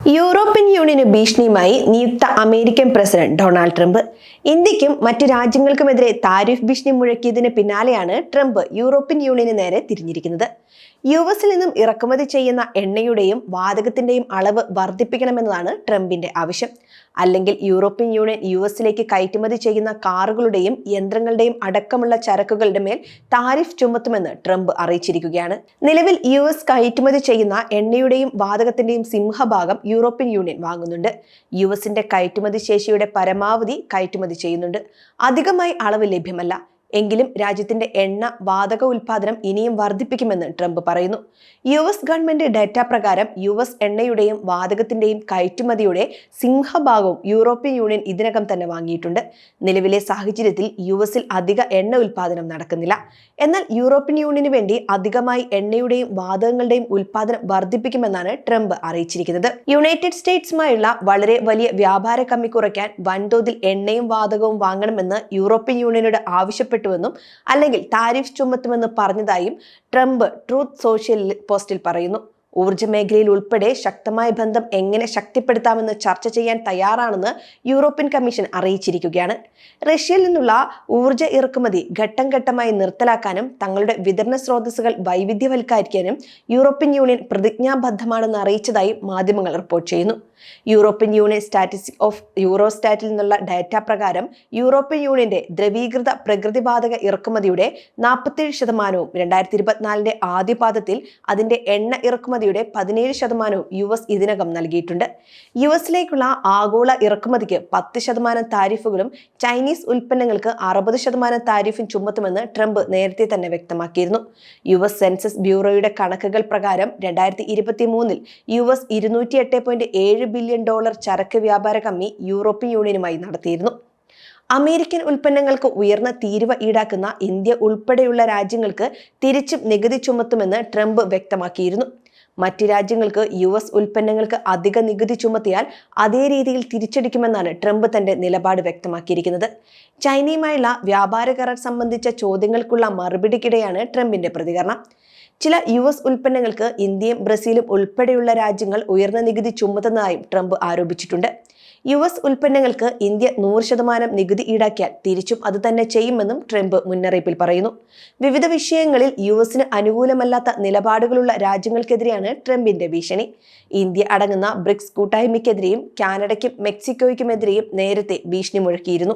European യൂണിയന് ഭീഷണിയുമായി നിയുക്ത American president Donald Trump. ഇന്ത്യക്കും മറ്റ് രാജ്യങ്ങൾക്കുമെതിരെ താരിഫ് ഭീഷണി മുഴക്കിയതിന് പിന്നാലെയാണ് ട്രംപ് യൂറോപ്യൻ യൂണിയന് നേരെ തിരിഞ്ഞിരിക്കുന്നത്. യുഎസിൽ നിന്നും ഇറക്കുമതി ചെയ്യുന്ന എണ്ണയുടെയും വാതകത്തിന്റെയും അളവ് വർദ്ധിപ്പിക്കണമെന്നതാണ് ട്രംപിന്റെ ആവശ്യം. അല്ലെങ്കിൽ യൂറോപ്യൻ യൂണിയൻ യുഎസിലേക്ക് കയറ്റുമതി ചെയ്യുന്ന കാറുകളുടെയും യന്ത്രങ്ങളുടെയും അടക്കമുള്ള ചരക്കുകളുടെ മേൽ താരിഫ് ചുമത്തുമെന്ന് ട്രംപ് അറിയിച്ചിരിക്കുകയാണ്. നിലവിൽ യുഎസ് കയറ്റുമതി ചെയ്യുന്ന എണ്ണയുടെയും വാതകത്തിന്റെയും സിംഹഭാഗം യൂറോപ്യൻ യൂണിയൻ വാങ്ങുന്നുണ്ട്. യുഎസിന്റെ കയറ്റുമതി ശേഷിയുടെ പരമാവധി കയറ്റുമതി ചെയ്യുന്നുണ്ട്. അധികമായി അളവ് ലഭ്യമല്ല. എങ്കിലും രാജ്യത്തിന്റെ എണ്ണ വാതക ഉൽപാദനം ഇനിയും വർദ്ധിപ്പിക്കുമെന്ന് ട്രംപ് പറയുന്നു. യുഎസ് ഗവൺമെന്റ് ഡാറ്റ പ്രകാരം യുഎസ് എണ്ണയുടെയും വാതകത്തിന്റെയും കയറ്റുമതിയുടെ സിംഹഭാഗവും യൂറോപ്യൻ യൂണിയൻ ഇതിനകം തന്നെ വാങ്ങിയിട്ടുണ്ട്. നിലവിലെ സാഹചര്യത്തിൽ യുഎസിൽ അധിക എണ്ണ ഉൽപാദനം നടക്കുന്നില്ല. എന്നാൽ യൂറോപ്യൻ യൂണിയന് വേണ്ടി അധികമായി എണ്ണയുടെയും വാതകങ്ങളുടെയും ഉൽപാദനം വർദ്ധിപ്പിക്കുമെന്നാണ് ട്രംപ് അറിയിച്ചിരിക്കുന്നത്. യുണൈറ്റഡ് സ്റ്റേറ്റ്സുമായുള്ള വളരെ വലിയ വ്യാപാര കമ്മി കുറയ്ക്കാൻ വൻതോതിൽ എണ്ണയും വാതകവും വാങ്ങണമെന്ന് യൂറോപ്യൻ യൂണിയനോട് ആവശ്യപ്പെട്ടു അല്ലെങ്കിൽ താരിഫ് ചുമത്തുമെന്ന് പറഞ്ഞതായും ട്രംപ് ട്രൂത്ത് സോഷ്യൽ പോസ്റ്റിൽ പറയുന്നു. ഊർജ്ജ മേഖലയിൽ ഉൾപ്പെടെ ശക്തമായ ബന്ധം എങ്ങനെ ശക്തിപ്പെടുത്താമെന്ന് ചർച്ച ചെയ്യാൻ തയ്യാറാണെന്ന് യൂറോപ്യൻ കമ്മീഷൻ അറിയിച്ചിരിക്കുകയാണ്. റഷ്യയിൽ നിന്നുള്ള ഊർജ്ജ ഇറക്കുമതി ഘട്ടം ഘട്ടമായി നിർത്തലാക്കാനും തങ്ങളുടെ വിതരണ സ്രോതസ്സുകൾ വൈവിധ്യവൽക്കരിക്കാനും യൂറോപ്യൻ യൂണിയൻ പ്രതിജ്ഞാബദ്ധമാണെന്ന് അറിയിച്ചതായി മാധ്യമങ്ങൾ റിപ്പോർട്ട് ചെയ്യുന്നു. യൂറോപ്യൻ യൂണിയൻ സ്റ്റാറ്റിസ്റ്റിക്സ് ഓഫ് യൂറോസ്റ്റാറ്റിൽ നിന്നുള്ള ഡാറ്റ പ്രകാരം യൂറോപ്യൻ യൂണിയന്റെ ദ്രവീകൃത പ്രകൃതിവാതക ഇറക്കുമതിയുടെ 47%, 2024 ആദ്യപാദത്തിൽ അതിന്റെ എണ്ണ ഇറക്കുമതിയുടെ 17% യുഎസ് ഇതിനകം നൽകിയിട്ടുണ്ട്. യുഎസിലേക്കുള്ള ആഗോള ഇറക്കുമതിക്ക് 10% താരിഫുകളും ചൈനീസ് ഉൽപ്പന്നങ്ങൾക്ക് 60% താരിഫും ചുമത്തുമെന്ന് ട്രംപ് നേരത്തെ തന്നെ വ്യക്തമാക്കിയിരുന്നു. യുഎസ് സെൻസസ് ബ്യൂറോയുടെ കണക്കുകൾ പ്രകാരം 2023 യുഎസ് $208.7 ബില്യൺ ചരക്ക് വ്യാപാര കമ്മി യൂറോപ്യൻ യൂണിയനുമായി നടത്തിയിരുന്നു. അമേരിക്കൻ ഉൽപ്പന്നങ്ങൾക്ക് ഉയർന്ന തീരുവ ഈടാക്കുന്ന ഇന്ത്യ ഉൾപ്പെടെയുള്ള രാജ്യങ്ങൾക്ക് തിരിച്ചും നികുതി ചുമത്തുമെന്ന് ട്രംപ് വ്യക്തമാക്കിയിരുന്നു. മറ്റ് രാജ്യങ്ങൾക്ക് യുഎസ് ഉൽപ്പന്നങ്ങൾക്ക് അധിക നികുതി ചുമത്തിയാൽ അതേ രീതിയിൽ തിരിച്ചടിക്കുമെന്നാണ് ട്രംപ് തന്റെ നിലപാട് വ്യക്തമാക്കിയിരിക്കുന്നത്. ചൈനയുമായുള്ള വ്യാപാര കരാർ സംബന്ധിച്ച ചോദ്യങ്ങൾക്കുള്ള മറുപടിക്കിടെയാണ് ട്രംപിന്റെ പ്രതികരണം. ചില യുഎസ് ഉൽപ്പന്നങ്ങൾക്ക് ഇന്ത്യയും ബ്രസീലും ഉൾപ്പെടെയുള്ള രാജ്യങ്ങൾ ഉയർന്ന നികുതി ചുമത്തുന്നതായും ട്രംപ് ആരോപിച്ചിട്ടുണ്ട്. യുഎസ് ഉൽപ്പന്നങ്ങൾക്ക് ഇന്ത്യ 100% നികുതി ഈടാക്കിയാൽ തിരിച്ചും അത് തന്നെ ചെയ്യുമെന്നും ട്രംപ് മുന്നറിയിപ്പിൽ പറയുന്നു. വിവിധ വിഷയങ്ങളിൽ യുഎസിന് അനുകൂലമല്ലാത്ത നിലപാടുകളുള്ള രാജ്യങ്ങൾക്കെതിരെയാണ് ട്രംപിന്റെ ഭീഷണി. ഇന്ത്യ അടങ്ങുന്ന ബ്രിക്സ് കൂട്ടായ്മയ്ക്കെതിരെയും കാനഡയ്ക്കും മെക്സിക്കോയ്ക്കുമെതിരെയും നേരത്തെ ഭീഷണി മുഴക്കിയിരുന്നു.